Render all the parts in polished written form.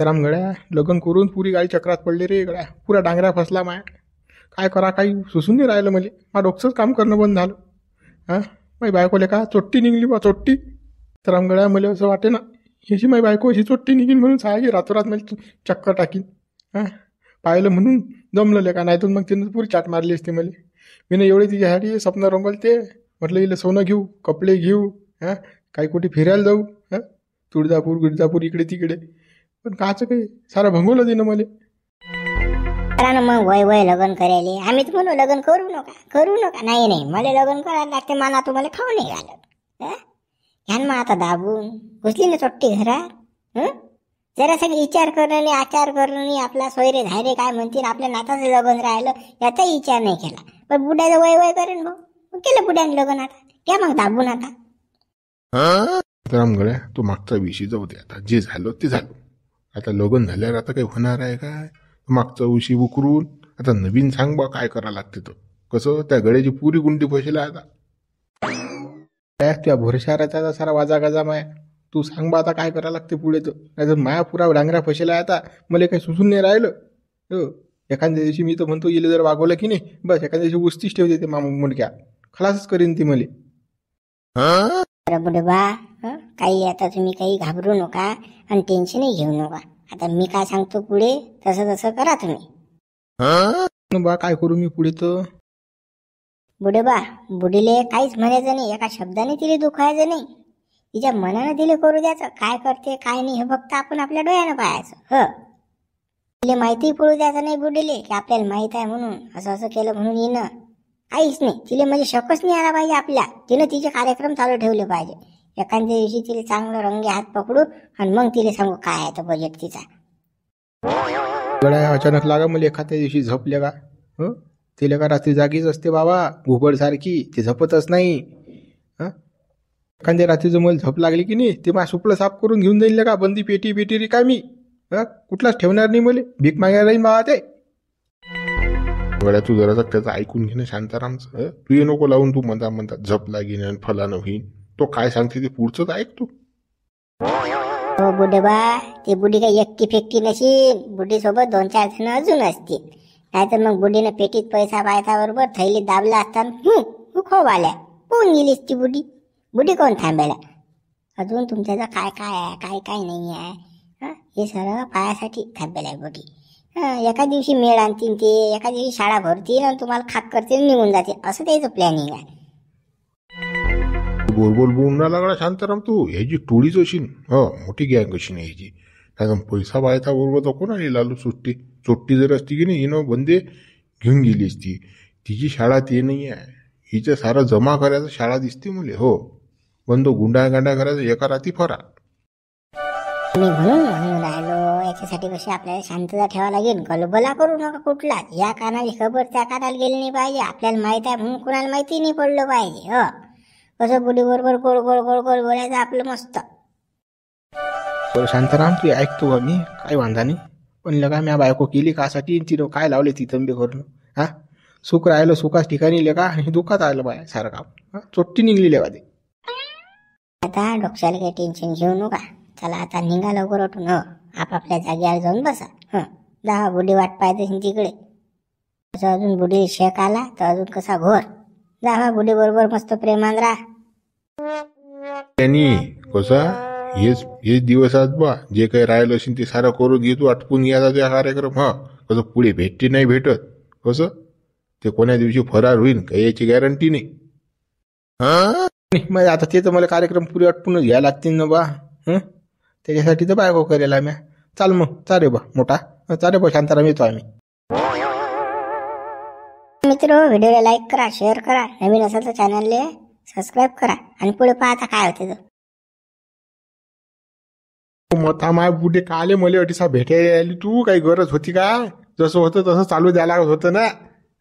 राम गड्या लग्न करून पुरी गाडी चक्रात पडली रे गड्या. पुरा डांगऱ्या फसला माया. काय करा काही सुसून नाही राहिलं मले. मा डोकंच काम करणं बंद झालं. हां माझी बायकोले का चोट्टी निघली बा चोट्टी. तर राम गड्या मला असं वाटे ना ह्याची माझी बायको अशी चोट्टी निघीन म्हणून साहायची रातोरात मला चक्कर टाकीन. हां पाहिलं म्हणून जमलं का नाही तर मग तिनं पुरी चाट मारली असते मला. मी एवढी तिच्यासाठी स्वप्न रंगवलते. म्हटलं हिला सोनं घेऊ कपडे घेऊ. हां काही कुठे फिरायला जाऊ. हां तुळजापूर इकडे तिकडे. पण काचं काही सारं भंगवलं तिनं मला. करा ना मग वय वय लग्न करायले. आम्ही तर म्हणू लग्न करू नका. नाही मला लग्न करायला लागते. माना तुम्हाला खाऊ नाही घालत. ह्यान मग आता दाबून घुसली ना चोट्टी घरात. जरा सगळे विचार करणं आचार करणं आपला सोयरे धायरे काय म्हणतील आपल्या नाताचं लग्न राहिलं याचाही विचार नाही केला. पण बुड्याचं वय वय करेन भाऊ. मग केलं बुड्याने लग्न. आता घ्या मग दाबून आता. राम गड्या तो मागचा विषय जाऊ दे. आता जे झालं ते झालं. आता लग्न झाल्यावर आता काही होणार आहे काय. मागचा उशी उकरून आता नवीन सांग बा काय करा लागते. तर कसं त्या गड्याची पुरी गुंडी फसला आता. त्या भोरशाराचा सारा वाजा गाजा माया. तू सांग बा आता काय करा लागते पुढे. तर नाही तर माया पुरा डांगरा फसला आता. मला काही सुचून नाही राहिलं. हो एखाद्या दिवशी मी तर म्हणतो इले जर वागवलं की नाही बस एखाद्या दिवशी उस्तीच ठेवते ते मामा मुंडक्या. खलासच करीन ती मले. बुडे बा काही आता तुम्ही काही घाबरू नका आणि टेन्शनही घेऊ नका. आता मी काय सांगतो पुढे तसं करा तुम्ही. बा काय करू मी पुढे. तर बुडे बा बुडीले काहीच म्हणायचं नाही. एका शब्दाने तिला दुखायचं नाही. तिच्या मनानं तिला करू द्यायचं. काय करते काय नाही हे फक्त आपण आपल्या डोळ्यानं पाहायचं. तिला माहिती पडू द्यायचं नाही बुडीले की आपल्याला माहित आहे म्हणून असं केलं म्हणून येणं काहीच नाही. तिला म्हणजे शकच नाही आला पाहिजे आपल्या. तिनं तिचे कार्यक्रम चालू ठेवले पाहिजे. एखाद्या दिवशी तिला चांगलं रंगे हात पकडू आणि मग तिला सांगू काय आहे तो बजेट तिचा. गड्या अचानक लागा मला एखाद्या दिवशी झपल्या का. तिला का रात्री जागीच असते बाबा घुबड सारखी. ते झपतच नाही. एखाद्या रात्रीचं मला झप लागली की नाही ते माझं सुपलं साफ करून घेऊन जाईल का. बंदी पेटी रिकामी. कुठलाच ठेवणार नाही मला. भीक मागायला राहील बाबा ते. गड्या तू जरा त्याचं ऐकून घे ना शांतारामचं. तू ये नको लावून. तू म्हणता झप लागीन आणि फलानं होईन. तो काय सांगते ते पुढचंच ऐक तू. हो बुडे बा ती बुडी काही एकटी फेकटी नशील. बुडी सोबत 2-4 जण अजून असतील. नाहीतर मग बुडीनं पेटीत पैसा पायता बरोबर थैलीत दाबला असताना खोब आल्या पोहून गेलीस ती बुडी कोण थांबायला. अजून तुमच्याचं काय आहे काय नाही आहे. हे सर्व पायासाठी थांबेल आहे बुडी. एका दिवशी मेळ आणतील ते. एका दिवशी शाळा भरतील आणि तुम्हाला खाक करतील निघून जातील. असं त्याचं प्लॅनिंग आहे. बोल बोलून लागला शांताराम तू. ह्याची टोळीच अशीन. मोठी गँग अशी नाही ह्याची. काय पैसा पायता बरोबर तर कोण आली लालू चोट्टी जर असती की नाही हिनं बंदे घेऊन गेली असती. तिची शाळा ते नाही आहे. हिचं सारं जमा करायचं शाळा दिसते मुले. बंद गुंडा करायचं एका रात्री फरा. मी म्हणून राहिलो याच्यासाठी कशी आपल्याला शांतता ठेवा लागेल. गलबला करू नका कुठला. या कानाला खबर त्या कानाला गेली नाही पाहिजे. आपल्याला माहित आहे म्हणून कुणाला माहिती नाही पडलं पाहिजे. कसं बुडी बरोबर गोड बोलायचं आपलं मस्त. शांताराम तू ऐकतो का मी काय वांधा नाही. पण लगा मी बायको केली कासाठी तिनं काय लावले ती तंबे करून. सुख राहिलं सुखाच ठिकाणी लेका आणि दुःखात आलं बाय सारं काम. चोट्टी निघली लेवा ते. आता डोक्याला काही टेन्शन घेऊ नका. चला आता निघा लवकर उठून. आपापल्या जागेवर जाऊन बसा. 10 बुडी वाट पाहते तिकडे. अजून बुडी शेक आला तर अजून कसा घोर. जा बुडी बरोबर मस्त प्रेमान राहा. त्यांनी कसा हेच दिवस आहेत बा. जे काही राहिलं असेल ते सारं करून घेतो आटपून याचा त्या कार्यक्रम. कसं पुढे भेटते नाही भेटत. कसं ते कोण्या दिवशी फरार होईल काही याची गॅरंटी नाही. मग आता ते तर मला कार्यक्रम पुरे आटपूनच घ्यायला लागतील ना बा. त्याच्यासाठी तर बायको करेल आम्ही. चाल मग चाले बा मोठा. चाले बा शांताराम येतो आम्ही. मित्र व्हिडिओला लाईक करा शेअर करा. नवीन असेल तर चॅनलला सबस्क्राईब करा आणि पुढे पाहता काय होते. मथा माय बुडे काले मले अटीसा भेटायला आली तू. काही गरज होती काय. जसं होतं तसं चालू द्यायला होतं ना.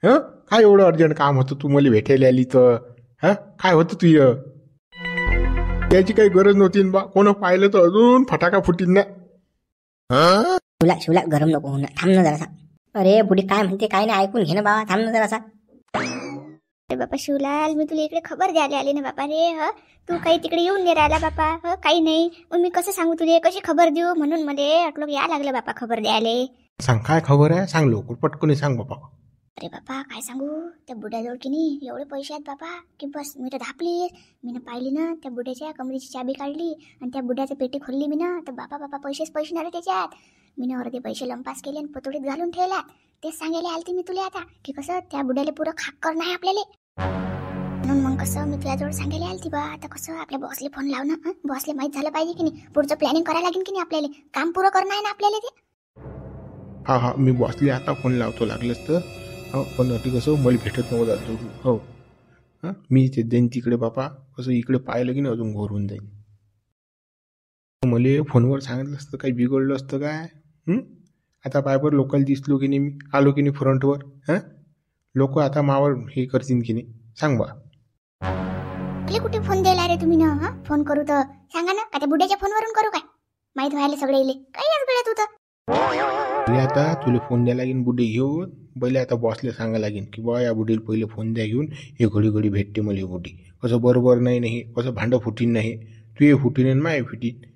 काय एवढं अर्जंट काम होतं तू मला भेटायला आली तर. काय होतं तुझ त्याची काही गरज नव्हती बा. कोण पाहिलं तर अजून फटाका फुटीन ना. शिवला गरम नको होणार. थांब ना जरासा. अरे बुडी काय म्हणते काय नाही ऐकून घे ना बाबा. थांब ना जरासा. अरे बापा शिवलाल, मी तुला इकडे खबर द्यायला आली ना बापा रे. तू काही तिकडे येऊन नाही राहिला बापा. काही नाही. मग मी कसं सांगू तुला, कशी खबर देऊ? म्हणून मध्ये अटलोक या लागलं बापा खबर द्यायला. सांग काय खबर आहे, सांग लवकर पटकन सांग बापा. अरे बापा काय सांगू, त्या बुड्याजवळ की नाही एवढे पैसे आहेत बापा की बस. मी तर धापली. मी पाहिली ना त्या बुड्याच्या कमरेची चाबी काढली आणि त्या बुड्याची पेटी खोलली मी ना, तर बापा पैसेच पैसे नाही त्याच्यात. मी अर्धे पैसे लंपास केले आणि पतोडीत घालून ठेवला. तेच सांगायला आलते मी तुला आता की कसं त्या बुड्याला पुरं खाक करणं आहे आपल्याला. म्हणून मग कसं मी तुझ्याजवळ सांगायला आलती बा. आता कसं आपल्या बॉसला फोन लाव ना. बॉसला माहीत झालं पाहिजे की नाही, पुढचं प्लॅनिंग करायला लागेल की नाही आपल्याला. काम पुरं करणं आहे ना आपल्याला ते. हा मी बॉसले आता फोन लावतो लागलंच तर. पण अटी कसं मला भेटत नव्हतं जातो. हो मी ते देईन तिकडे बापा. कसं इकडे पाहिलं की नाही अजून घोरून जाईन. मला फोनवर सांगितलं असतं काही बिघडलं असतं काय. आता पायपर लोकल दिसलो की नाही, मी आलो की नाही फ्रंटवर. लोक आता मावर हे करतील की नाही सांग बा. कुठे फोन द्यायला रे तुम्ही ना. फोन करू तर सांगा ना, का त्या बुड्याच्या फोनवरून करू काय? माहीत व्हायला सगळे इले काही आज गळ्यात होतं. आता तुला फोन द्यायला लागेल बुड्डे घेऊन. पहिले आता बॉसला सांगायला लागेल की बा या बुडीला पहिले फोन द्या घेऊन. हे घडी भेटते मला हे बुडी. कसं बरोबर नाही कसं भांडं फुटीन नाही. तू हे फुटीन आणि माय फुटीन.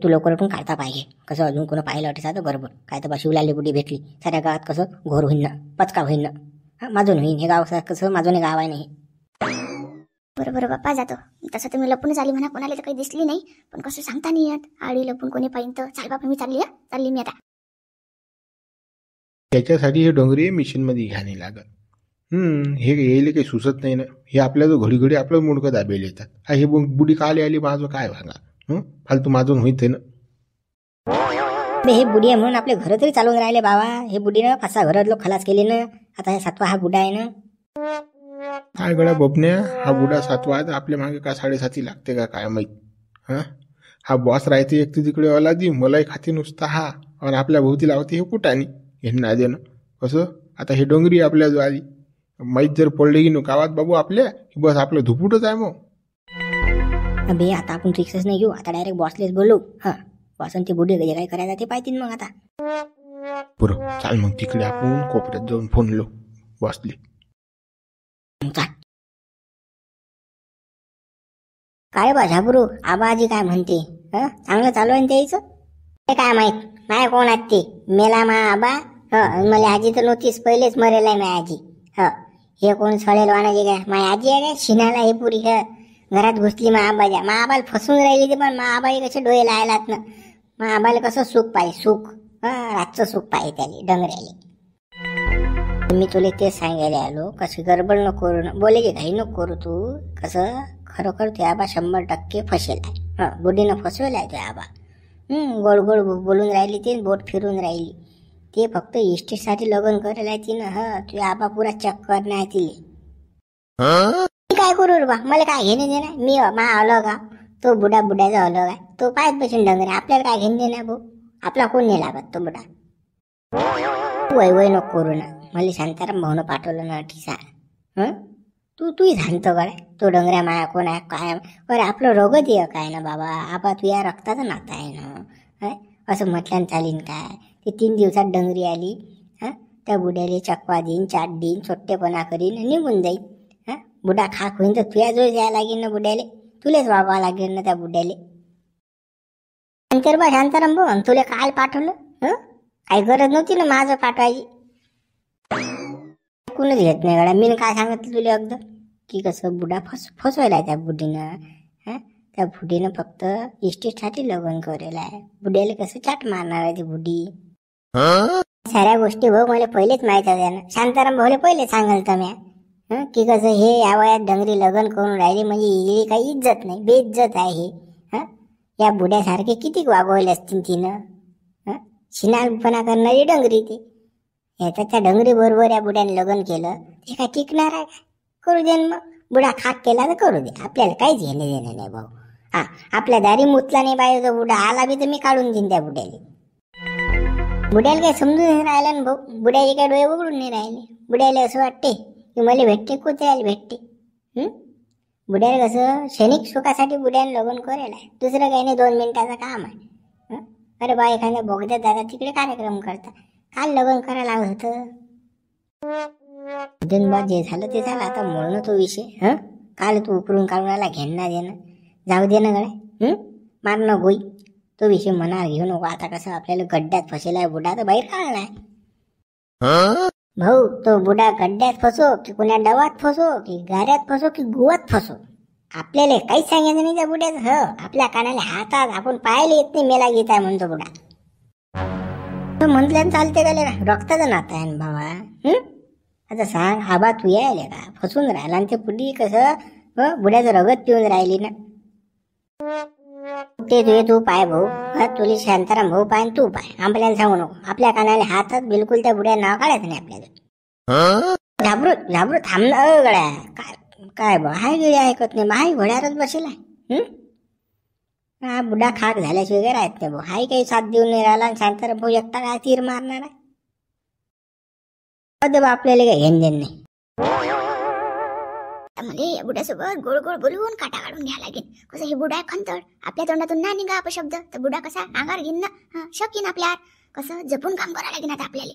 तू लवकर उठून काढता पाहिजे. कसं अजून कोणी पाहिलं वाटतं तर बरोबर काय तर बा शिवलाली बुडी भेटली साऱ्या गावात कसं घोर होईन ना, पचका होईन ना. माझून होईन हे गाव कसं माझून हे गाव आहे नाही. बरोबर बाप्पा जातो. तसं तुम्ही लपूनच आली म्हणा, कोणाला तर काही दिसली नाही. पण कसं सांगता नाही येत, आडी लपून कोणी पाहिजे तर. चाल बापा मी चालली मी आता. त्याच्यासाठी हे डोंगरी मिशन मध्ये घ्याने लागत. हे यायला काही सुचत नाही ना. हे आपल्या जो घडी आपलं मुडकं दाबेल येतात. हे बुडी काले आली माझं काय भागा. फालतू माझून होईत ना. हे बुडी आहे म्हणून आपले घर तरी चालवून राहिले बाबा. हे बुडीनं 5-6 घर लोक खलास केले ना. आता हे 7वा हा बुडा आहे ना. काय गड्या बबन्या, हा बुडा 7वा आहे. आपल्या मागे का 7.5 लागते का काय माहित. हा बॉस राहते एक तर तिकडे अलादी मलाही खाते नुसता हा. आणि आपल्या भोवती लावते हे कुठानी हे ना देणं. कसं आता हे डोंगरी आपल्या जो आली माहीत जर पडले की गावात बाबू आपल्या की बस आपलं धुपुटच आहे. मग अबे आता आपण रिक्सच नाही घेऊ. आता डायरेक्ट बॉसलेच बोलू. बॉसन ते बुडी जे काय करायचं ते पाहतील मग. आता बरं चाल मग तिकडे आपण कोपऱ्यात जाऊन फोन लो बॉसले. काय बा झाबरू आबाजी काय म्हणते. चांगलं चालू आहे त्याचं. ते काय माहित माय कोण आहेत ते. मेला मा आबा. मला आजी तर नव्हतीच, पहिलेच मरेल आहे माय आजी. हे कोण सळेल वाणाजी काय माय आजी आहे काय शिनाला हे पुरी. घरात घुसली मा आबाजा. मा आबाला फसून राहिली ते. पण मा आबाई कसे डोळे लायलात ना. मा आबाला कसं सुख पाहिजे सुख. रातचं सुख पाहिजे त्याला डंगऱ्याले. मी तुला ते सांगायला आलो कसं गडबड नको करू. बोले की घाई नको करू तू. कसं खरोखर ते आबा 100% फसेल आहे. बुडीनं फसवेल आहे ते आबा. गोड गोड बोलून राहिली ते, बोट फिरून राहिली ते. फक्त इस्टेटसाठी लग्न करेल आहे तिनं. तुझ्या आबा पुरा चक्कर नाही तिले. काय करू रे बा, मला काय घेणे देणार. मी मा अलग आहे, तो बुड्याचा अलग आहे. तो पायच बसून डंगर. आपल्याला काय घेणे देणार भाऊ. आपला कोण नाही लागत तो बुडा. वय नको करू ना. मला शांताराम भाऊनं पाठवलं ना ठिसा. तू सांगतो गड्या तो डंगऱ्या माया कोण आहे काय. अरे आपलं रोगच ये काय ना बाबा. आपा तू या रक्ताचं नातं आहे ना. असं म्हटल्यानं चालीन काय. ते 3 दिवसात डंगरी आली. त्या बुड्याला चकवा देईन, चाट देईन, छोट्टेपणा करीन निघून जाईन. बुडा खाक होईन तर तुझ्या जो जायला लागेल ना बुड्याले. तुलेच वागवा लागेल ना त्या बुड्याले. नंतर बा शांताराम भाऊ तुला काल पाठवलं. काही गरज नव्हती ना माझं पाठवायची. कोणच घेत नाही गड्या. मी काय सांगितलं तुला अगदी की कसं बुडा फसवायला त्या बुडीनं. त्या बुडीनं फक्त इस्टेटसाठी लग्न करेल आहे. बुड्याला कसं चाट मारणार आहे ती बुडी. साऱ्या गोष्टी भाऊ मला पहिलेच माहित होत्या ना. शांताराम भाऊला पहिले सांगाल तर म्या की कसं हे या वयात डंगरी लग्न करून राहिली म्हणजे हिची काही इज्जत नाही, बेइज्जत आहे हे. या बुड्यासारखे किती वागवले असतील तिनं. शिनारपणा करणारी डंगरी ती. याचा त्या डंगरी बरोबर या बुड्याने लग्न केलं ते काय टिकणार आहे काय. करू दे मग. बुडा खाक केला तर करू दे. आपल्याला काहीच घेणं देणं नाही भाऊ. आपल्या दारी मुतला नाही पाहिजे. बुडा आला बी तर मी काढून देईन त्या बुड्याला. बुड्याला काही समजून नाही राहिलं ना भाऊ. बुड्याचे काय डोळे उघडून नाही राहिले. बुड्याला असं वाटते की मला भेटते कुत्र्याला भेटते. बुड्याला कसं क्षणिक सुखासाठी बुड्याने लग्न करेल आहे. दुसरं काही नाही, 2 मिनिटाचं काम आहे. अरे बा एखाद्या बोगद्यात दादा तिकडे कार्यक्रम करता. काल लग्न करायला होतं. बा जे झालं ते झालं, आता मोडणं तो विषय. काल तू उकरून काढून आला, घेणं देणं जाऊ दे ना गड्या. मारणं गोई तो विषय मनावर घेऊ नको. आता कसं आपल्याला गड्ड्यात फसेलाय बुडा, तर बाहेर काढलाय. भाऊ तो बुडा गड्ड्यात फसो की कुण्या डवात फसो की गाऱ्यात फसो की गुवात फसो, आपल्याला काहीच सांगायचं नाही त्या बुड्याचं. आपल्या कानाला हातात आपण पाहायला येत नाही मेला गीत आहे म्हणतो बुडा. म्हटल्यानं चालते का लेका, रक्ताचं नातं आहे ना बाबा. आता सांग आबा तू यायले का फसून राहिला, आणि ते पुढी कसं बुड्याचं रगत पिऊन राहिली ना. ते तू पाय भाऊ, तुला शांताराम भाऊ पाय तू पाय, आपल्याला सांगू नको. आपल्या कानाला हातात बिलकुल त्या बुड्या नाव काढायचं नाही आपल्याला. झाबरू थांब ना गड्या. काय बा हाय गिळी ऐकत नाही, हाय घोड्यावरच बसेलाय. हा बुडा खाक झाल्याशिवाय काय राहत नाही भाऊ. हाय काही साथ देऊन नाही राहिला, आणि शांताराम भाऊ एकटा काय तीर मारणार आहे. बा आपल्याला काही घेण देण नाही. मला या बुड्यासोबत गोड गोड बोलून काटा काढून घ्या लागेल. कसं हे बुडा खंतड, आपल्या तोंडातून ना निघा अपशब्द, तर बुडा कसा अंगार घेईन ना, शकीन आपल्या. कसं जपून काम करा लागेल आता आपल्याला.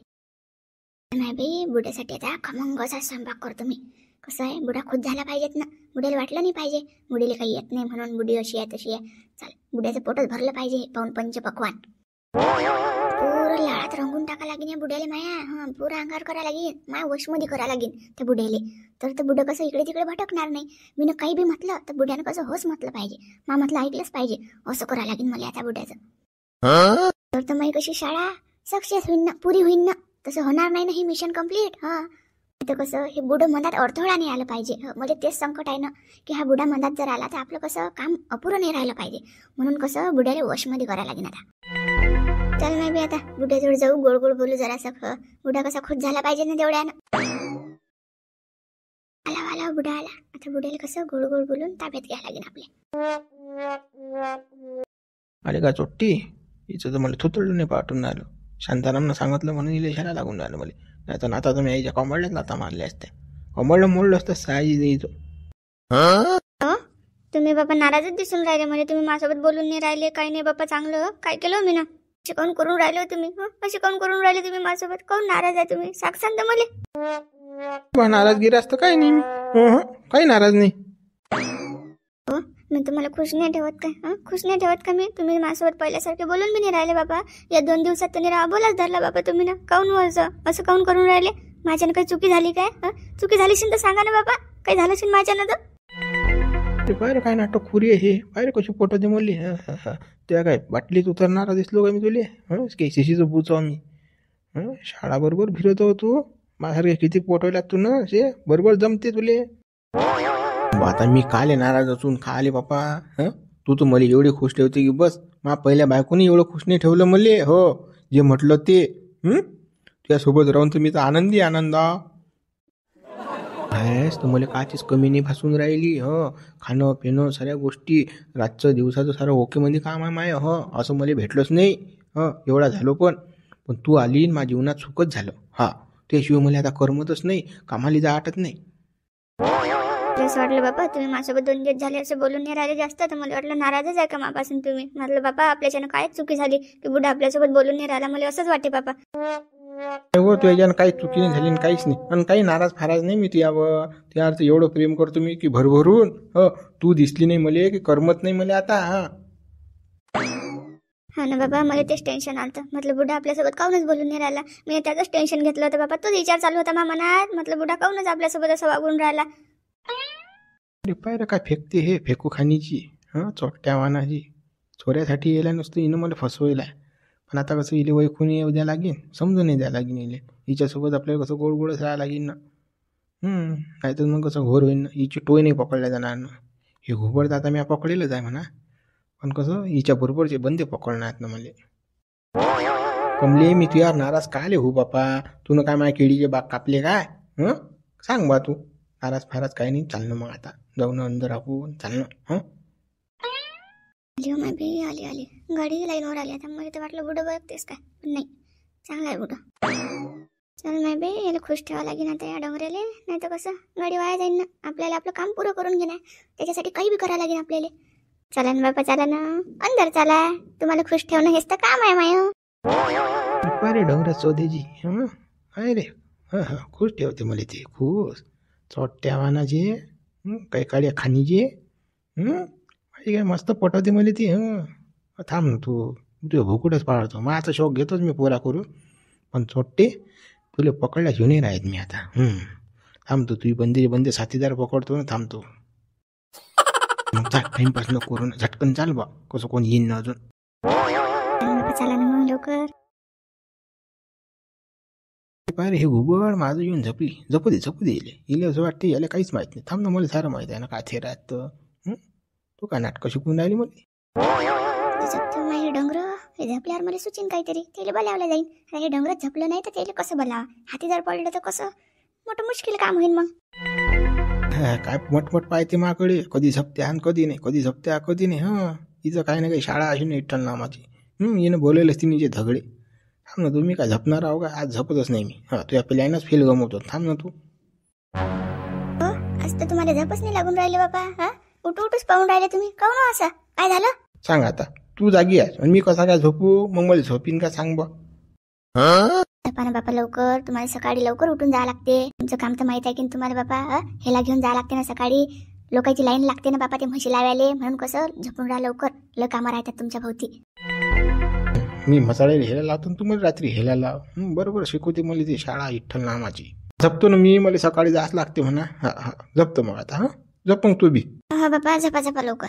नाही बाई, बुड्यासाठी आता खमंग असा स्वयंपाक करतो मी. कसं आहे, बुडा खुद झाला पाहिजेत ना, बुड्याला वाटलं नाही पाहिजे बुडीला काही येत नाही म्हणून बुडी अशी आहे तशी आहे. चाल बुड्याचं पोटच भरलं पाहिजे पाहून पंच पकवान. पुरं लाळात रंगून टाका लागेल या बुड्याला माया. पुरा अंगार करा लागेल, माया वशमध्ये करा लागेल त्या बुड्याले. तर बुडं कसं इकडे तिकडे भटकणार नाही. मी काही बी म्हटलं तर बुड्यानं कसं होच म्हटलं पाहिजे, मा म्हटलं ऐकलंच पाहिजे. असं करा लागेल मला आता बुड्याचं. तर माझी कशी शाळा सक्सेस होईन ना, पुरी होईन ना. तसं होणार नाही ना ही मिशन कम्प्लीट. तर कसं हे बुडं मधात अडथळा नाही आलं पाहिजे. म्हणजे तेच संकट आहे ना, की हा बुडा मधात जर आला तर आपलं कसं काम अपुरं नाही राहिलं पाहिजे. म्हणून कसं बुड्याला वशमध्ये करायला लागेल आता. चल नाही बी आता बुड्याजवळ जाऊ, गोड गोड बोलू जरासं. बुडा कसा खुश झाला पाहिजे ना तेवढ्यानं. आला बुडा आला. आता बुड्याला कसं गोड गोड बोलून ताब्यात घ्यायला लागेल आपल्या. अरे का चोट्टी, हिचं तर मला थोतळलं नाही पाठवून राहिलं. शांतारामनं सांगितलं म्हणून हिला इशारा लागून राहिलं मला. नाही तर आता तुम्ही यायच्या कमळल्याच लाता मारल्या असत्या. कमळलं मोडलं असतं साई द्यायचं. तुम्ही बाबा नाराजच दिसून राहिले. म्हणजे तुम्ही माझ्यासोबत बोलून नाही राहिले, काही नाही बाबा. चांगलं काय केलं मी ना, असे काऊन करून राहिले हो तुम्ही? असे काऊन करून राहिले तुम्ही माझ्यासोबत? काऊन नाराज आहे तुम्ही? सांगसान तर मला. नाराजगिरी असतं काही नाही, मी काही नाराज नाही. हो मी तुम्हाला खुश नाही ठेवत काय? खुश नाही ठेवत का मी? तुम्ही माझ्यासोबत पहिल्यासारखे बोलून बी नाही राहिले बाबा. या 2 दिवसात तुम्ही बोलाच धरला बाबा तुम्ही ना. काऊन असं काऊन करून राहिले? माझ्यानं काही चुकी झाली काय? चुकी झाली असेल तर सांगा ना बाबा. काही झालं असेल माझ्यानं तर. पाहिलं काय नाटक खुरी आहे हे. पाहिलं कशी पोट दे म्हणली. त्या काय बाटलीत उतरणारा दिसलो का मी तुले? केसीशीचं बुचो मी. शाळा बरोबर फिरतो तू. माझ्यासारखे किती पोटवल्यात तू ना, शे बरोबर जमते तुले. आता मी काले नाराज असून काले बापा. तू तर मला एवढी खुश ठेवते की बस. मा पहिल्या बायकोनी एवढं खुश नाही ठेवलं मले. हो जे म्हटलं ते. तुझ्यासोबत राहून तर मी तर आनंदी आनंदा आहेस. तर मला काचीच कमी नाही भासून राहिली. खाणं पिणं साऱ्या गोष्टी, रातचं दिवसाचं सारं ओकेमध्ये काम आहे माय. असं मला भेटलंच नाही. एवढा झालो पण तू आली माझ्या जीवनात सुखच झालं. त्याशिवाय मला आता करमतच नाही, कामाला जा आटत नाही. असं वाटलं बाबा तुम्ही माझ्यासोबत 2 दिवस झाले असं बोलून नाही राहिले जास्त, तर मला वाटलं नाराजच आहे का मापासून तुम्ही. म्हटलं बाबा आपल्याच्यानं कायच चुकी झाली की बुडा आपल्यासोबत बोलून नाही राहिला. मला असंच वाटते बाबा. हो तुझ्यानं काही चुकी नाही झाली, काहीच नाही. आणि काही नाराज फाराज नाही मी तुझ्यावर. त्यावर एवढं प्रेम करतो मी की भरभरून. तू दिसली नाही मला की करमत नाही मला आता. हा ना बाबा, मला तेच टेन्शन आलं. म्हटलं बुडा आपल्यासोबत काऊनच बोलून नाही राहिला. मी त्याचंच टेन्शन घेतलं होतं बाबा. तोच विचार चालू होता मा मनात. म्हटलं बुडा काऊनच आपल्यासोबत असं वागून राहिला. अरे पाहिलं काय फेकते हे फेकू खाणीची. चोट्ट्या वानाची चोऱ्यासाठी यायला नुसतं हिनं मला फसवलाय. पण आता कसं इले वैखून येऊ द्या लागेल, समजून नाही द्या लागेल इले. हिच्यासोबत आपल्याला कसं गोड गोडच राहायला लागेल ना. नाहीतर मग कसं घोर होईल ना. हिची टोय नाही पकडल्या जाणार ना. हे घुबड आता मी पकडेलच आहे म्हणा. पण कसं हिच्या बरोबरचे बंदे पकडणार आहेत ना मला. कमले मी तुझ्यावर नाराज काले हो बापा. तू काय माझ्या केळीचे बाग कापले काय? सांग बा तू. नाराज फाराज काही नाही. चालणं मग आता जाऊन अंदर आपण चालणं. आली गाडी लाईनवर आली. आता मला तर वाटलं बुडं बघतेस काय, पण नाही चांगला आहे बुडं. चल नाही बे, याला खुश ठेवा लागेल आता या डोंगऱ्याला. नाही तर कसं गाडी वाया जाईल ना. आपल्याला आपलं काम पुरं करून घेणार, त्याच्यासाठी काही बी करायला लागेल आपल्याला. चला ना बापा, चला ना अंदर चला. तुम्हाला खुश ठेवणं हेच तर काम आहे माय. अरे डोंगरात शोधेजी. आहे रे, खुश ठेवते मला ते खुश चोट्ट्या वानाचे काही काळ्या खाणीचे काय मस्त पटवते मला ती थांब ना तू तुझ्या भुकुटच पाळतो माझा शौक घेतोच मी पोरा करून पण चोट्टे तुला पकडल्याशिवाय नाही राहत मी आता थांबतो तुझी बंदे साथीदार पकडतो ना थांबतो मग चाल टाइमपास नको करून झटकन चाल बा कसं कोण येईन ना अजून बापा चला ना मग लवकर. पाहिजे हे घुबड माझं येऊन जपू दे इले असं वाटते याला काहीच माहित नाही थांब ना मला सारं माहित आहे ना काय थे राहत तू काय नाटकं शिकून राहिली मला झपतो मग हे डोंगर हे झपल्यावर मला सुचीन काहीतरी त्याला बलावलं जाईन. आता हे डोंगरात झपलं नाही तर त्याला कसं बलाव हाती जर पडलं तर कसं मोठं मुश्किल काम होईल मग. काय मोठमोठ पाहते माकडे कधी झपते आणि कधी नाही कधी झपते कधी नाही हिचं काही ना काही शाळा अशी नाही विठ्ठल नामाची हिनं बोलायला असते निजे झगडे थांब ना तुम्ही काय झपणार आहो का आज झपतच नाही मी तुझ्या प्लॅनच फेल गमवतो थांब ना तू. आज तर तुम्हाला झपच नाही लागून राहिले बाबा. उठूच पाहून राहिले तुम्ही काहून असं काय झालं सांग आता तू जागी आहेस आणि मी कसा काय झोपू मग मला झोपीन का सांग बा. झपा ना बापा लवकर तुम्हाला सकाळी लवकर उठून जावं लागते. तुमचं काम तर माहित आहे की तुम्हाला बापा ह्याला घेऊन जावं लागते ना सकाळी लोकांची लाईन लागते ना बापा ते म्हशी लावायले म्हणून कसं झोपून राहा लवकर ल कामं राहतात तुमच्या भोवती. मी मसाळ्याला हेला लावतो तू मला रात्री हेला लाव बरोबर शिकवते मला ती शाळा विठ्ठल नामाची जपतो ना मी मला सकाळी जास लागते म्हणा जपतो मग आता जप मग तू बी. बापा झपा लवकर.